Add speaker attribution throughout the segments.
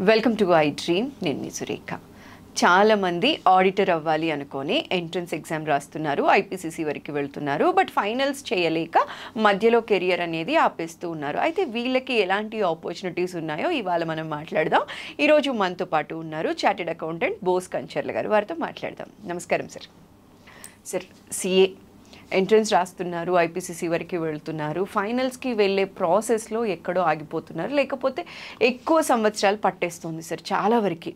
Speaker 1: Welcome to I dream. నేను మీ సురేఖ. చాలామంది auditor అవ్వాలి అనుకొని ఎంట్రన్స్ ఎగ్జామ్ రాస్తున్నారు, ఐపీసీసీ వరకు వెళ్తున్నారు. బట్ ఫైనల్స్ చేయలేక మధ్యలో కెరియర్ అనేది ఆపేస్తూ ఉన్నారు. అయితే వీళ్ళకి ఎలాంటి ఆపర్చునిటీస్ ఉన్నాయో ఇవాళ మనం మాట్లాడదాం. ఈరోజు మనతో పాటు ఉన్నారు చార్టెడ్ అకౌంటెంట్ బోస్ కంచర్ల గారు. వారితో మాట్లాడదాం. నమస్కారం సార్. సార్, సిఏ ఎంట్రన్స్ రాస్తున్నారు, ఐపీసీసీ వరకు వెళ్తున్నారు, ఫైనల్స్కి వెళ్ళే ప్రాసెస్లో ఎక్కడో ఆగిపోతున్నారు, లేకపోతే ఎక్కువ సంవత్సరాలు పట్టేస్తుంది సార్ చాలా వరకు.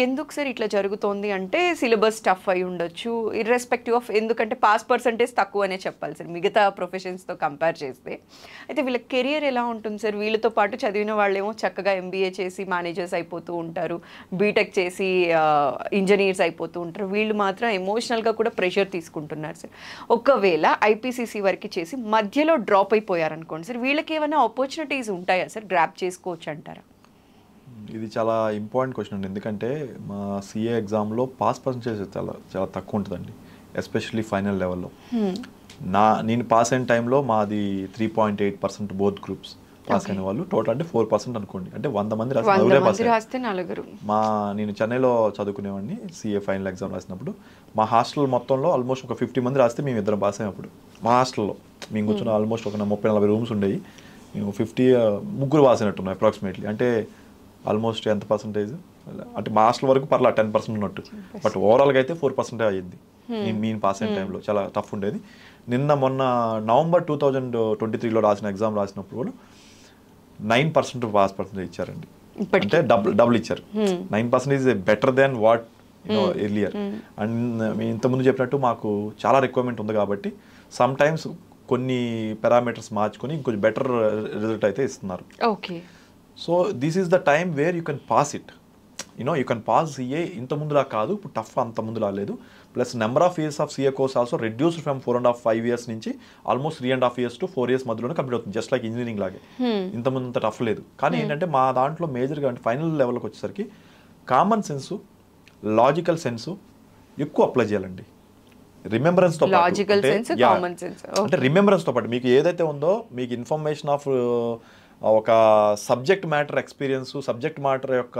Speaker 1: ఎందుకు సార్ ఇట్లా జరుగుతోంది అంటే సిలబస్ టఫ్ అయి ఉండొచ్చు, ఇర్రెస్పెక్టివ్ ఆఫ్, ఎందుకంటే పాస్ పర్సంటేజ్ తక్కువనే చెప్పాలి సార్ మిగతా ప్రొఫెషన్స్తో కంపేర్ చేస్తే. అయితే వీళ్ళ కెరియర్ ఎలా ఉంటుంది సార్? వీళ్ళతో పాటు చదివిన వాళ్ళేమో చక్కగా ఎంబీఏ చేసి మేనేజర్స్ అయిపోతూ ఉంటారు, బీటెక్ చేసి ఇంజనీర్స్ అయిపోతూ ఉంటారు. వీళ్ళు మాత్రం ఎమోషనల్గా కూడా ప్రెషర్ తీసుకుంటున్నారు సార్. ఒకవేళ ఐపీసీసీ వరకు చేసి మధ్యలో డ్రాప్ అయిపోయారనుకోండి సార్, వీళ్ళకి ఏమైనా ఆపర్చునిటీస్ ఉంటాయా సార్? గ్రాప్ చేసుకోవచ్చు అంటారా?
Speaker 2: ఇది చాలా ఇంపార్టెంట్ క్వశ్చన్ అండి. ఎందుకంటే మా సిఏ ఎగ్జామ్లో పాస్ పర్సంటేజ్ చాలా తక్కువ ఉంటుందండి, ఎస్పెషల్లీ ఫైనల్ లెవెల్లో. నేను పాస్ అయిన టైంలో మాది 3.8% బోత్ గ్రూప్స్ పాస్ అయిన వాళ్ళు. టోటల్ అంటే 4% అనుకోండి. అంటే 100 మంది రాస్తే నలుగురు. నేను చెన్నైలో చదువుకునేవాడిని. సిఏ ఫైనల్ ఎగ్జామ్ రాసినప్పుడు మా హాస్టల్ మొత్తంలో ఆల్మోస్ట్ ఒక 50 మంది రాస్తే మేము ఇద్దరం పాస్ అయినప్పుడు. మా హాస్టల్లో మేము కూర్చున్న ఆల్మోస్ట్ ఒక 30-40 రూమ్స్ ఉండేవి. మేము 50 ముగ్గురు పాస్ అయినట్టున్నాం అప్రాక్సిమేట్లీ. అంటే ఆల్మోస్ట్ ఎంత పర్సంటేజ్ అంటే మా హాస్టల్ వరకు పర్లా 10% ఉన్నట్టు. బట్ ఓవరాల్గా అయితే 4% అయ్యింది నేను పాస్ అయిన టైంలో. చాలా టఫ్ ఉండేది. మొన్న నవంబర్ 2023లో రాసిన ఎగ్జామ్ రాసినప్పుడు కూడా 9% పాస్ పర్సంటేజ్ ఇచ్చారండి. అంటే డబుల్ ఇచ్చారు. 9% is better than what earlier. And ఇంతకుముందు చెప్పినట్టు మాకు చాలా రిక్వైర్మెంట్ ఉంది కాబట్టి సమ్ టైమ్స్ కొన్ని పారామీటర్స్ మార్చుకొని ఇంకొంచెం బెటర్ రిజల్ట్ అయితే ఇస్తున్నారు.
Speaker 1: Okay.
Speaker 2: So this is the time where you can pass it. You can pass CA. ఇంత ముందులా కాదు, ఇప్పుడు టఫ్ అంత ముందులా లేదు. Plus number of years of CA course also reduced from 4.5 years నుంచి ఆల్మోస్ట్ 3.5 years to 4 years మధ్యలోనే complete అవుతుంది, జస్ట్ లైక్ ఇంజనీరింగ్ లాగే. ఇంతకుముందు అంత టఫ్ లేదు. కానీ ఏంటంటే మా దాంట్లో మేజర్గా అంటే ఫైనల్ లెవెల్కి వచ్చేసరికి కామన్ సెన్సు, లాజికల్ సెన్సు ఎక్కువ అప్లై చేయాలండి. రిమెంబరెన్స్తో అంటే రిమెంబరెన్స్తో పాటు మీకు ఏదైతే ఉందో మీకు ఇన్ఫర్మేషన్ ఆఫ్ ఒక subject matter experience, subject matter యొక్క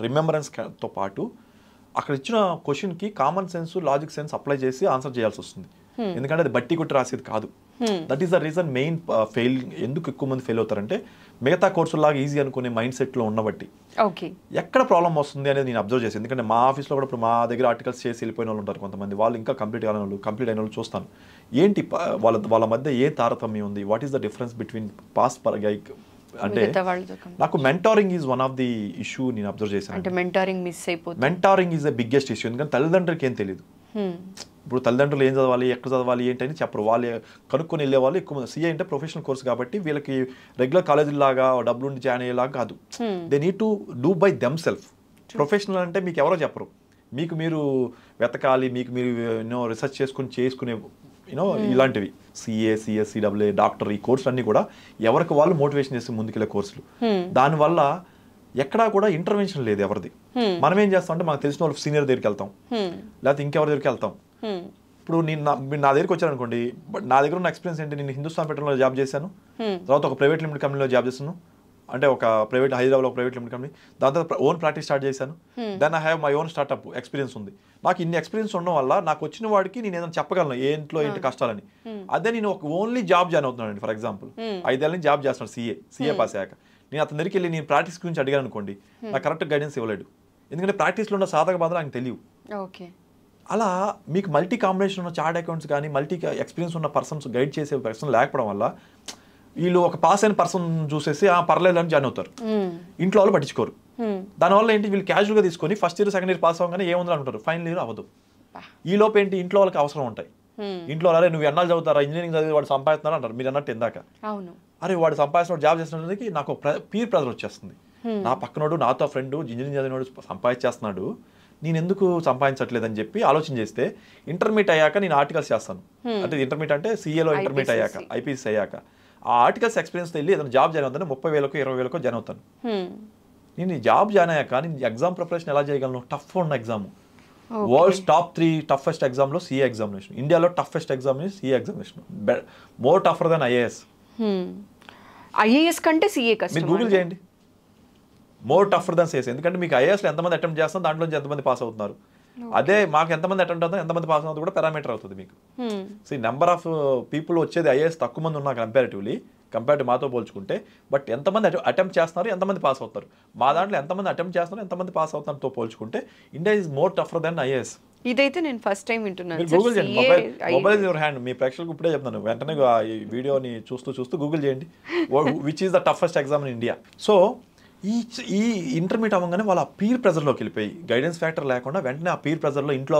Speaker 2: రిమెంబరెన్స్తో పాటు అక్కడ ఇచ్చిన క్వశ్చన్కి common sense, logic sense apply చేసి ఆన్సర్ చేయాల్సి వస్తుంది. ఎందుకంటే అది బట్టి కొట్టి రాసేది కాదు. That is the reason main ఎందుకు ఎక్కువ మంది ఫెయిల్ అవుతారంటే మిగతా కోర్సులాగా ఈజీ అనుకునే మైండ్ సెట్లో ఉన్నబట్టి. ఎక్కడ ప్రాబ్లం వస్తుంది అనేది నేను అబ్జర్వ్ చేసి, ఎందుకంటే మా ఆఫీస్లో కూడా ఇప్పుడు మా దగ్గర ఆర్టికల్స్ చేసి వెళ్ళిపోయిన వాళ్ళు ఉంటారు కొంతమంది. వాళ్ళు ఇంకా కంప్లీట్ అయిన వాళ్ళు చూస్తాను. ఏంటి వాళ్ళ మధ్య ఏ తారతమ్యం ఉంది, what is the difference between pass అంటే నాకు mentoring is one of the issue నేను అబ్జర్వ్ చేశాను. Mentoring is the biggest issue. ఎందుకంటే తల్లిదండ్రులకి ఏం తెలియదు. ఇప్పుడు తల్లిదండ్రులు ఏం చదవాలి, ఎక్కడ చదవాలి, ఏంటని చెప్పరు. వాళ్ళు కనుక్కొని వెళ్ళే వాళ్ళు ఎక్కువ. సిఏ అంటే ప్రొఫెషనల్ కోర్స్ కాబట్టి వీళ్ళకి రెగ్యులర్ కాలేజీ లాగా డబ్బులు ఉండి జాయిన్ అయ్యేలాగా కాదు. They need to do by them self. Professional అంటే మీకు ఎవరో చెప్పరు, మీకు మీరు వెతకాలి, మీకు మీరు రీసెర్చ్ చేసుకునే ఇలాంటివి. సిఏ, సిఎస్, సిడబ్ల్యూఏ, డాక్టర్, ఈ కోర్సులు అన్నీ కూడా ఎవరికి వాళ్ళు మోటివేషన్ చేసి ముందుకెళ్ళే కోర్సులు. దానివల్ల ఎక్కడా కూడా ఇంటర్వెన్షన్ లేదు ఎవరిది. మనం ఏం చేస్తాం అంటే మనకు తెలిసిన వాళ్ళు సీనియర్ దగ్గరికి వెళ్తాం, లేకపోతే ఇంకెవరి దగ్గరికి వెళ్తాం. ఇప్పుడు నా దగ్గరికి వచ్చారనుకోండి, నా దగ్గర ఉన్న ఎక్స్పీరియన్స్ ఏంటి, నేను హిందుస్థాన్ పెట్రోల్లో జాబ్ చేశాను, తర్వాత ఒక ప్రైవేట్ లిమిటెడ్ కంపెనీలో జాబ్ చేస్తాను, అంటే ఒక ప్రైవేట్ హైదరాబాద్లో ఒక ప్రైవేట్ లిమిటెడ్ కంపెనీ. దాని తర్వాత ఓన్ ప్రాక్టీస్ స్టార్ట్ చేశాను. Then I have my own startup experience ఉంది. నాకు ఇన్ని ఎక్స్పీరియన్స్ ఉండడం వల్ల నాకు వచ్చిన వాడికి నేను ఏదైనా చెప్పగలను ఏంట్లో ఏంటి కష్టాలని. అదే నేను ఒక ఓన్లీ జాబ్ జాయిన్ అవుతున్నాను. ఫర్ ఎగ్జాంపుల్ 5 ఏళ్ళ నుంచి జాబ్ చేస్తున్నాను సిఏ పాస్ అయ్యాక. నేను అతని దగ్గరికి వెళ్ళి నేను ప్రాక్టీస్ గురించి అడిగాను అనుకోండి, నాకు కరెక్ట్ గైడెన్స్ ఇవ్వలేడు. ఎందుకంటే ప్రాక్టీస్లో ఉన్న సాధక బాధలు నాకు తెలియవు. అలా మీకు మల్టీ కాంబినేషన్ ఉన్న చార్ట్ అకౌంట్స్ కానీ మల్టీ ఎక్స్పీరియన్స్ ఉన్న పర్సన్స్ గైడ్ చేసే పర్సన్ లేకపోవడం వల్ల వీళ్ళు ఒక పాస్ అయిన పర్సన్ చూసేసి పర్లేదు అని జాయిన్ అవుతారు. ఇంట్లో వాళ్ళు పట్టించుకోరు. దానివల్ల ఏంటి, వీళ్ళు క్యాజువల్గా తీసుకొని first year second year pass అవ్వగానే ఏముందని అనుకుంటారు, ఫైనల్ ఇయర్ అవ్వదు. ఈ లోపు ఏంటి, ఇంట్లో వాళ్ళకి అవసరం ఉంటాయి. ఇంట్లో అరే నువ్వు ఎన్నాళ్ళు చదువుతారా, ఇంజనీరింగ్ చదివి వాడు సంపాదిస్తున్నారు అంటారు. మీరు అన్నట్టు ఇందాక అరే వాడు సంపాదిస్తున్నాడు, జాబ్ చేస్తున్నది నాకు పీర్ ప్రెజర్ వచ్చేస్తుంది. నా పక్కనోడు, నాతో ఫ్రెండ్ ఇంజనీరింగ్ చదివినోడు సంపాదించేస్తున్నాడు, నేను ఎందుకు సంపాదించట్లేదని చెప్పి ఆలోచన చేస్తే ఇంటర్మీడియట్ అయ్యాక నేను ఆర్టికల్స్ చేస్తాను. అంటే ఇంటర్మీడియట్ అంటే సిఏలో ఇంటర్మీడియట్ అయ్యాక, ఐపీసీ అయ్యాక ఆ ఆర్టికల్స్ ఎక్స్పీరియన్స్ వెళ్ళి ఏదైనా జాబ్ జాయిన్ అవుతాను, 30,000 20,000 జాయిన్ అవుతాను. నేను ఈ జాబ్ జాయిన్ అయ్యాక నేను ఎగ్జామ్ ప్రిపరేషన్ ఎలా చేయగలను, టఫ్ ఉన్న ఎగ్జామ్. వరల్డ్స్ టాప్ 3 టఫెస్ట్ ఎగ్జామ్లో సిఏ ఎగ్జామినేషన్. ఇండియాలో toughest examination CA examination, more tougher than IAS.
Speaker 1: కంటే సిఏ కష్టం.
Speaker 2: మీరు గూగుల్ చేయండి, మోర్ టఫర్ దెన్ సిఎస్. ఎందుకంటే మీకు ఐఏఎస్లో ఎంతమంది అటెంప్ట్ చేస్తాం, దాంట్లో ఎంతమంది పాస్ అవుతున్నారు. అదే మాకు ఎంతమంది అటెంప్ట్ అవుతాం, ఎంతమంది పాస్ అవుతుంది కూడా పారామీటర్ అవుతుంది మీకు. సో ఈ నెంబర్ ఆఫ్ పీపుల్ వచ్చేది ఐఏఎస్ తక్కువ మంది ఉన్నా కంపేర్ టు మాతో పోల్చుకుంటే, బట్ ఎంతమంది అటెంప్ట్ చేస్తున్నారు, ఎంతమంది పాస్ అవుతారు, మా దాంట్లో ఎంతమంది అటెంప్ట్ చేస్తున్నారు, ఎంతమంది పాస్ అవుతారతో పోల్చుకుంటే India is more tougher than IAS.
Speaker 1: ఇదైతే నేను ఫస్ట్ టైం వింటున్నాను.
Speaker 2: గూగుల్ చేయండి, మొబైల్ యువర్ హ్యాండ్. మీ ప్రేక్షకులకు ఇప్పుడే చెప్తాను, వెంటనే ఈ వీడియోని చూస్తూ గూగుల్ చేయండి which is the toughest exam in India. So ఈ ఇంటర్మీడియట్ అవ్వగానే వాళ్ళ పీర్ ప్రెజర్లోకి వెళ్ళిపోయి, గైడెన్స్ ఫ్యాక్టర్ లేకుండా వెంటనే ఆ పీర్ ప్రెజర్లో ఇంట్లో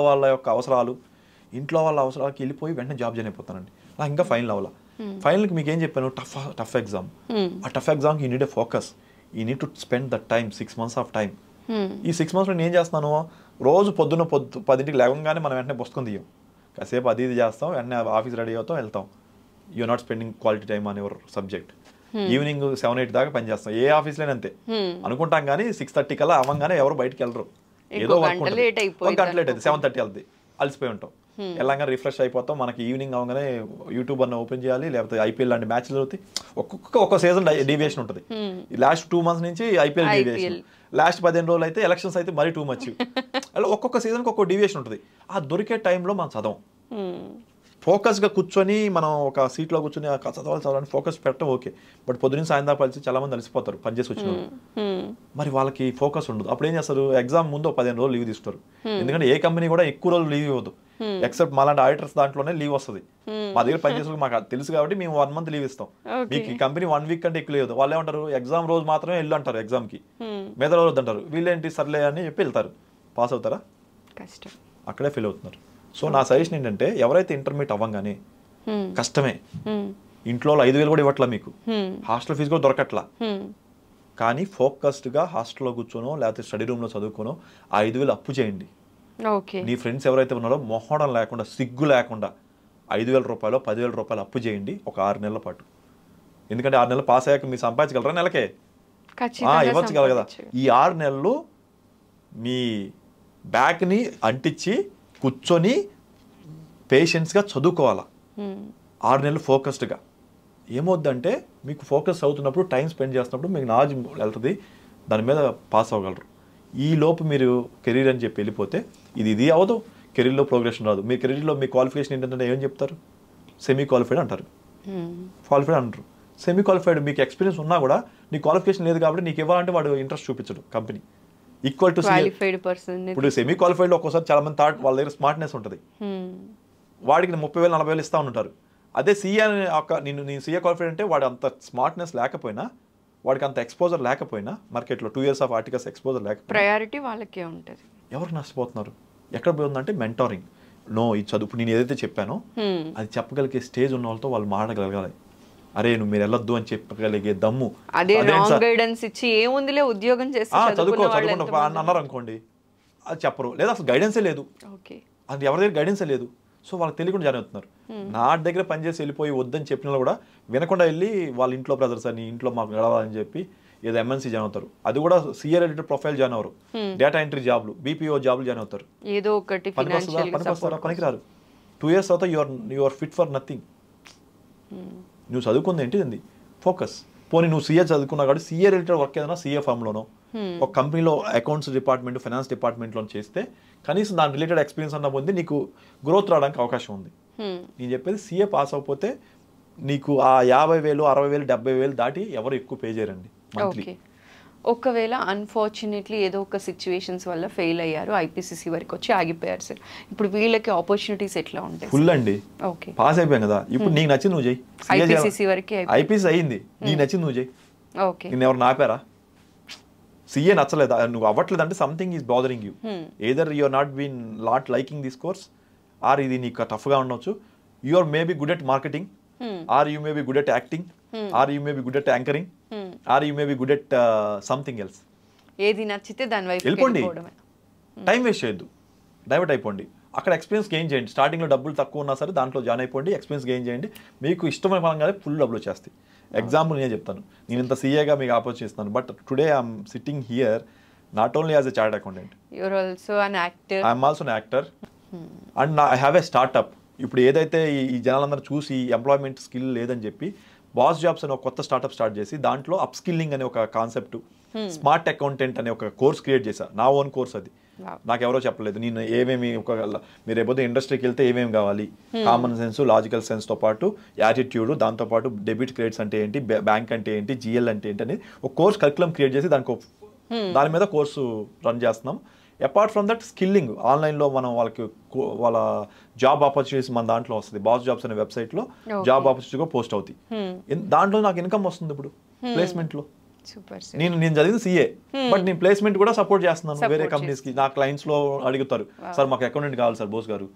Speaker 2: వాళ్ళ అవసరాలకి వెళ్ళిపోయి వెంటనే జాబ్ జాయిన్ అయిపోతానండి. నాకు ఇంకా ఫైనల్ అవ్వాల. ఫైనల్కి మీకు ఏం చెప్పాను, టఫ్ ఎగ్జామ్. ఆ టఫ్ ఎగ్జామ్కి you need a focus, you need to spend that time, 6 months of time. ఈ 6 months నేను ఏం చేస్తున్నాను, రోజు పొద్దున్న 10ంటికి లేవగానే మనం వెంటనే పుస్తకం తీయం, కాసేపు అది చేస్తాం, వెంటనే ఆఫీస్ రెడీ అవుతాం, వెళ్తాం. You not spending quality time on your subject. Evening 7-8 దాకా పనిచేస్తాం, ఏ ఆఫీస్లోనే అంతే అనుకుంటాం. కానీ 6:30 కల్లా అవ్వగానే ఎవరు బయటకు వెళ్ళరు, ఏదో వర్క్ ఉంటుంది. 1 గంట లేట్ అయితే 7:30 వెళ్తుంది, అలసిపోయి ఉంటాం. ఎలాగా రిఫ్రెష్ అయిపోతాం. మనకి ఈవినింగ్ అవగానే యూట్యూబ్ అన్న ఓపెన్ చేయాలి, లేకపోతే ఐపీఎల్ లాంటి మ్యాచ్లు జరుగుతాయి. ఒక్కొక్క సీజన్ డీవియేషన్ ఉంటుంది. లాస్ట్ 2 months నుంచి ఐపీఎల్ డీవియేషన్, లాస్ట్ 15 రోజులు అయితే ఎలక్షన్స్ అయితే మరీ టూ మచ్. అలా ఒక్కొక్క సీజన్కి ఒక్కొక్క డీవియేషన్ ఉంటుంది. ఆ దొరికే టైంలో మనం చదవం. ఫోకస్గా కూర్చొని మనం ఒక సీట్లో కూర్చొని చదవాలని ఫోకస్ పెట్టడం ఓకే. బట్ పొద్దున్న సాయంత్రం కలిసి చాలా మంది అలసిపోతారు పనిచేసి వచ్చిన వాళ్ళు. మరి వాళ్ళకి ఫోకస్ ఉండదు. అప్పుడు ఏం చేస్తారు, ఎగ్జామ్ ముందు 15 రోజులు లీవ్ తీసుకుంటారు. ఎందుకంటే ఏ కంపెనీ కూడా ఎక్కువ రోజులు లీవ్ ఇవ్వదు, ఎక్సెప్ట్ మాలాంటి ఆడిటర్స్ దాంట్లోనే లీవ్ వస్తుంది. మా దగ్గర పనిచేసే మాకు తెలుసు కాబట్టి మేము 1 month లీవ్ ఇస్తాం. మీకు ఈ కంపెనీ 1 week కంటే ఎక్కువ లేదు. వాళ్ళు ఏమంటారు, ఎగ్జామ్ రోజు మాత్రమే వెళ్ళు అంటారు, ఎగ్జామ్కి మిగతా రోజు వద్దంటారు. వీళ్ళేంటి సర్లే అని చెప్పి వెళ్తారు. పాస్ అవుతారా? కష్టం, అక్కడే ఫెయిల్ అవుతున్నారు. సో నా సజెషన్ ఏంటంటే, ఎవరైతే ఇంటర్మీడియట్ అవ్వగానే కష్టమే, ఇంట్లో 5,000 కూడా ఇవ్వట్లా, మీకు హాస్టల్ ఫీజు కూడా దొరకట్లా, కానీ ఫోకస్డ్గా హాస్టల్లో కూర్చోనో లేకపోతే స్టడీ రూమ్లో చదువుకోనో 5,000 అప్పు చేయండి. నీ ఫ్రెండ్స్ ఎవరైతే ఉన్నారో మొహడం లేకుండా, సిగ్గు లేకుండా 5,000 రూపాయలు 10,000 రూపాయలు అప్పు చేయండి ఒక 6 నెలల పాటు. ఎందుకంటే 6 నెలలు పాస్ అయ్యాక మీరు సంపాదించగలరా? నెలకే ఇవ్వచ్చు కదా. ఈ 6 నెలలు మీ బ్యాక్ని అంటించి కూర్చొని పేషెన్స్గా చదువుకోవాలా. 6 నెలలు ఫోకస్డ్గా. ఏమవుద్దంటే, మీకు ఫోకస్ అవుతున్నప్పుడు, టైం స్పెండ్ చేస్తున్నప్పుడు మీకు నాలెడ్జ్ వెళ్తుంది, దాని మీద పాస్ అవ్వగలరు. ఈ లోపు మీరు కెరీర్ అని చెప్పి వెళ్ళిపోతే ఇది అవ్వదు, కెరీర్లో ప్రోగ్రెషన్ రాదు. మీ కెరీర్లో మీ క్వాలిఫికేషన్ ఏంటంటే ఏం చెప్తారు, సెమీ క్వాలిఫైడ్ అంటారు, క్వాలిఫైడ్ అంటారు. సెమీ క్వాలిఫైడ్ మీకు ఎక్స్పీరియన్స్ ఉన్నా కూడా నీ క్వాలిఫికేషన్ లేదు కాబట్టి నీకు ఇవ్వాలంటే వాడు ఇంట్రెస్ట్ చూపించడు కంపెనీ. ఈక్వల్ టు ఇప్పుడు సెమీ క్వాలిఫైడ్ లో ఒక్కోసారి చాలా మంది థాట్ వాళ్ళ దగ్గర స్మార్ట్నెస్ ఉంటుంది, వాడికి 30,000 40,000 ఇస్తా ఉంటారు. అదే సీఏ నేను సీఏ క్వాలిఫైడ్ అంటే వాడు అంత స్మార్ట్నెస్ లేకపోయినా, వాడికి అంత ఎక్స్పోజర్ లేకపోయినా, మార్కెట్లో 2 years ఆఫ్ ఆర్టికల్స్ ఎక్స్పోజర్ లేకపోయినా ప్రయారిటీ వాళ్ళకే ఉంటుంది. ఎవరు నష్టపోతున్నారు? ఎక్కడ పోతుందంటే మెంటారింగ్. ఈ చదువు నేను ఏదైతే చెప్పానో అది చెప్పగలిగే స్టేజ్ ఉన్న వాళ్ళతో వాళ్ళు మాట్లాడగలగాలి. అరే నువ్వు మీరు వెళ్ళొద్దు అని చెప్పగలిగే దమ్ము. చదువుకో అన్నారు అనుకోండి, అది చెప్పరు, లేదా అసలు గైడెన్సే లేదు, అది ఎవరి దగ్గర గైడెన్సే లేదు. సో వాళ్ళకి తెలియకుండా జాయిన్ అవుతున్నారు. నా దగ్గర పనిచేసి వెళ్ళిపోయి వద్దని చెప్పిన కూడా వినకుండా వెళ్ళి వాళ్ళ ఇంట్లో బ్రదర్స్ అని, ఇంట్లో మాకు గడవాలని చెప్పి ఏదో ఎంఎన్సీ జాయిన్ అవుతారు. అది కూడా సీఏ రిలేటెడ్ ప్రొఫైల్ జాయిన్ అవ్వరు, డేటా ఎంట్రీ జాబ్లు, బీపీఓ జాబ్లు జాయిన్ అవుతారు. ఏదో ఒకటి పనికిరారు. 2 years తర్వాత యువర్ ఫిట్ ఫర్ నథింగ్. నువ్వు చదువుకుంది ఏంటి ఫోకస్. పోనీ నువ్వు సీఏ చదువుకున్నా కాబట్టి సీఏ రిలేటెడ్ వర్క్ ఏదైనా సీఏ ఫామ్లోనో ఒక కంపెనీలో అకౌంట్స్ డిపార్ట్మెంట్, ఫైనాన్స్ డిపార్ట్మెంట్లో చేస్తే కనీసం దాని రిలేటెడ్ ఎక్స్పీరియన్స్ అన్న పొంది నీకు గ్రోత్ రావడానికి అవకాశం ఉంది. నేను చెప్పేది సీఏ పాస్ అయిపోతే నీకు ఆ 50,000 60,000 70,000 దాటి ఎవరు ఎక్కువ పే చేయరండి మంత్లీ.
Speaker 1: ఒకవేళ అన్ఫార్చునేట్లీ ఏదో ఒక సిచ్యువేషన్స్ వల్ల ఫెయిల్ అయ్యారు, ఐపీసీసీ వరకు వచ్చి ఆగిపోయారు సార్, ఇప్పుడు వీళ్ళకి ఆపర్చునిటీస్ ఎట్లా ఉంటాయి?
Speaker 2: ఫుల్ అండి. ఓకే, పాస్ అయిపోయాం కదా, ఇప్పుడు నీకు నచ్చింది నువ్వు చేయి.
Speaker 1: ఐపీసీసీ వరకు
Speaker 2: ఐపీసీ అయింది, నీకు నచ్చింది నువ్వు చేయి. ఓకే, నేను ఎవరు ఆపారా? సీఏ నచ్చలేదా, నువ్వు అవ్వట్లేదు అంటే something is bothering you. Either you are not liking this course, or ఇది నీకు టఫ్గా ఉండొచ్చు. You are maybe good at marketing, or you may be good at acting, or you may be good at anchoring, or you may be good at something else.
Speaker 1: ఏది నచ్చితే దాని వైపు
Speaker 2: వెళ్ళిపోండి, time waste చేయొద్దు, డైవర్ట్ అయిపోండి. అక్కడ experience gain చేయండి. స్టార్టింగ్లో డబ్బులు తక్కువ ఉన్నా సరే దాంట్లో జాయిన్ అయిపోండి, ఎక్స్పీరియన్స్ గెయిన్ చేయండి. మీకు ఇష్టమైన పరంగానే ఫుల్ డబ్బులు వచ్చేస్తాయి. ఎగ్జాంపుల్ నేను చెప్తాను, నేను ఇంత సీఏగా మీకు ఆపర్చునిటీ ఇస్తాను, but today I'm sitting here not only as a chartered accountant, I'm also an actor and I have a startup. ఇప్పుడు ఏదైతే ఈ జనాలందరూ చూసి ఎంప్లాయ్మెంట్ స్కిల్ లేదని చెప్పి బాస్ జాబ్స్ అని ఒక కొత్త స్టార్ట్అప్ స్టార్ట్ చేసి దాంట్లో అప్ స్కిల్లింగ్ అనే ఒక కాన్సెప్ట్, స్మార్ట్ అకౌంటెంట్ అనే ఒక కోర్స్ క్రియేట్ చేశా, నా ఓన్ కోర్స్ అది. నాకు ఎవరో చెప్పలేదు. నేను ఏమేమి మీరు ఏపోతే ఇండస్ట్రీకి వెళ్తే ఏమేమి కావాలి, కామన్ సెన్స్, లాజికల్ సెన్స్తో పాటు యాటిట్యూడ్, దాంతోపాటు డెబిట్ క్రెడిట్స్ అంటే ఏంటి, బ్యాంక్ అంటే ఏంటి, జిఎల్ అంటే ఏంటి అనేది ఒక కోర్స్ కరికులం క్రియేట్ చేసి దాని మీద కోర్సు రన్ చేస్తున్నాం. అపార్ట్ ఫ్రమ్ దట్ స్కిల్లింగ్ ఆన్లైన్లో మనం వాళ్ళ జాబ్ ఆపర్చునిటీస్ మన దాంట్లో వస్తుంది. బాస్ జాబ్స్ అనే వెబ్సైట్లో జాబ్ ఆపర్చునిటీగా పోస్ట్ అవుతాయి. దాంట్లో నాకు ఇన్కమ్ వస్తుంది ఇప్పుడు ప్లేస్మెంట్లో. నేను చదివింది సిఏ, బట్ నేను ప్లేస్మెంట్ కూడా సపోర్ట్ చేస్తున్నాను వేరే కంపెనీస్ కి. నా క్లయింట్స్ లో అడుగుతారు, సార్ మాకు అకౌంటెంట్ కావాలి సార్ బోస్ గారు.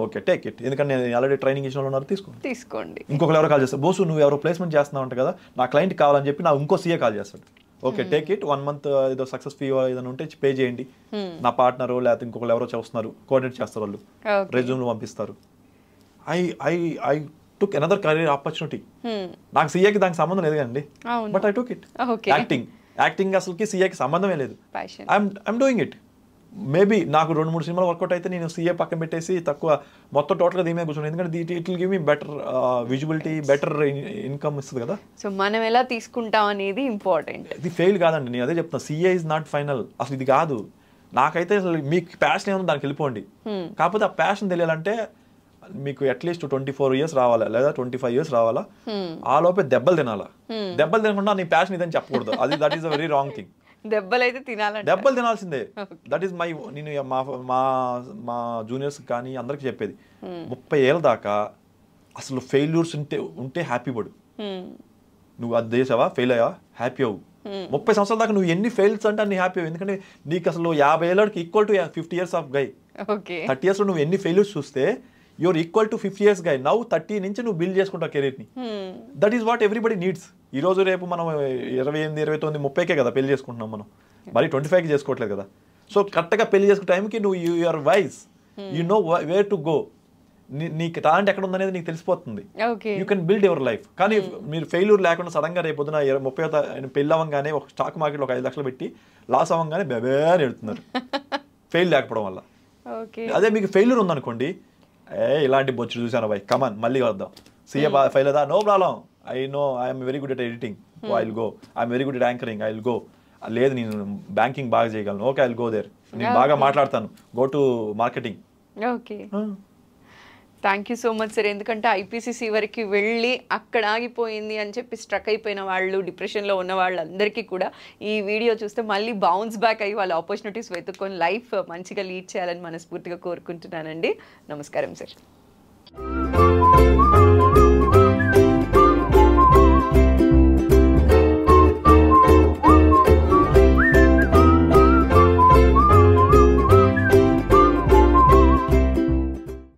Speaker 2: ఓకే, టేక్ ఇట్, ఎందుకంటే నేను ఆల్రెడీ ట్రైనింగ్ ఇచ్చిన వాళ్ళు ఉన్నారు, తీసుకోండి. ఇంకొకరు ఎవరో కాల్ చేస్తారు, బోసు నువ్వు ఎవరో ప్లేస్మెంట్ చేస్తున్నావు అంట కదా, నా క్లయింట్ కావాలని చెప్పి నా ఇంకో సిఏ కాల్ చేస్తాడు. ఓకే, టేక్ ఇట్, 1 month ఏదో సక్సెస్ ఫీ ఏదైనా ఉంటే పే చేయండి. నా పార్ట్నర్ లేకపోతే ఇంకొకరు ఎవరో చేస్తున్నారు, కోఆర్డినేట్ చేస్తారు, వాళ్ళు రెజ్యూమ్లు పంపిస్తారు. I took another career opportunity. నాకు సీఏకి దానికి సంబంధం లేదు కదండి, but I took it. Acting అసలుకి సీఏకి సంబంధమే లేదు. I'm doing it. మేబీ నాకు 2-3 సినిమాలు వర్కౌట్ అయితే నేను సీఏ పక్కన పెట్టేసి తక్కువ మొత్తం టోటల్గా దీని మీద కూర్చోండి, ఎందుకంటే it will give me better visibility, better income ఇస్తుంది కదా.
Speaker 1: సో మనం ఎలా తీసుకుంటాం అనేది ఇంపార్టెంట్.
Speaker 2: ఇది ఫెయిల్ కాదండి, నేను అదే చెప్తున్నా, సీఏ ఇస్ నాట్ ఫైనల్. అసలు ఇది కాదు. నాకైతే అసలు మీకు ప్యాషన్ ఏమో దానికి వెళ్ళిపోండి, కాకపోతే ఆ ప్యాషన్ తెలియాలంటే మీకు అట్లీస్ట్ 24 years రావాలా, లేదా 25 years రావాలా. ఆ లోపే దెబ్బలు తినాలా. దెబ్బలు తినకుండా నీ ప్యాషన్ ఇదని చెప్పకూడదు, అది that is a very wrong thing.
Speaker 1: దెబ్బలు
Speaker 2: తినాల్సిందే. దట్ ఈస్ మై, నేను మా జూనియర్స్ కానీ అందరికి చెప్పేది, 30 ఏళ్ళ దాకా అసలు ఫెయిల్యూర్స్ ఉంటే హ్యాపీ పడు. నువ్వు అది చేసావా, ఫెయిల్ అయ్యా, హ్యాపీ అవ్వు. 30 సంవత్సరాల దాకా నువ్వు ఎన్ని ఫెయిల్స్ అంటే అన్ని హ్యాపీ అవ్వు, ఎందుకంటే నీకు అసలు 50 ఏళ్ళకి equal to 50 years of guy. 30 years లో నువ్వు ఎన్ని ఫెయిల్యూర్స్ చూస్తే you are equal to 50 years guy. Now 30 నుంచి నువ్వు బిల్డ్ చేసుకుంటావు కెరీర్ని. That is what everybody needs. ఈ రోజు రేపు మనం 28, 29, 30కే కదా పెళ్లి చేసుకుంటున్నాం మనం, మరి 25కి చేసుకోవట్లేదు కదా. సో కరెక్ట్గా పెళ్లి చేసుకునే టైంకి నువ్వు you are wise, you know where to go. నీకు టాలెంట్ ఎక్కడ ఉందనేది నీకు తెలిసిపోతుంది. You can build your life. కానీ మీరు ఫెయిల్యూర్ లేకుండా సడన్గా రేపు పొద్దున 30 పెళ్ళి అవ్వగానే ఒక స్టాక్ మార్కెట్లో ఒక 5 లక్షలు పెట్టి లాస్ అవ్వగానే బెబే అని ఎడుతున్నారు ఫెయిల్ లేకపోవడం వల్ల. అదే మీకు ఫెయిల్యూర్ ఉందనుకోండి, ఇలాంటి బొచ్చు చూసాను బై, కమాన్ మళ్ళీ వద్దాం. సీఏ ఫెయిల్ అవుదా, no problem, I know I'm very good at editing, I will go. I'm very good at anchoring, I will go. లేదు నేను బ్యాంకింగ్ బాగా చేయగలను, okay I will go there. నేను బాగా మాట్లాడతాను, go to marketing.
Speaker 1: Okay, thank you so much sir. ఎందుకంటే IPCC వరకు వెళ్ళి అక్కడ ఆగిపోయింది అని చెప్పి స్ట్రక్ అయిపోయిన వాళ్ళు, డిప్రెషన్లో ఉన్న వాళ్ళందరికీ కూడా ఈ వీడియో చూస్తే మళ్ళీ బౌన్స్ బ్యాక్ అయ్యి వాళ్ళ ఆపర్చునిటీస్ వెతుక్కొని లైఫ్ మంచిగా లీడ్ చేయాలని మనస్ఫూర్తిగా కోరుకుంటున్నానండి. నమస్కారం సార్.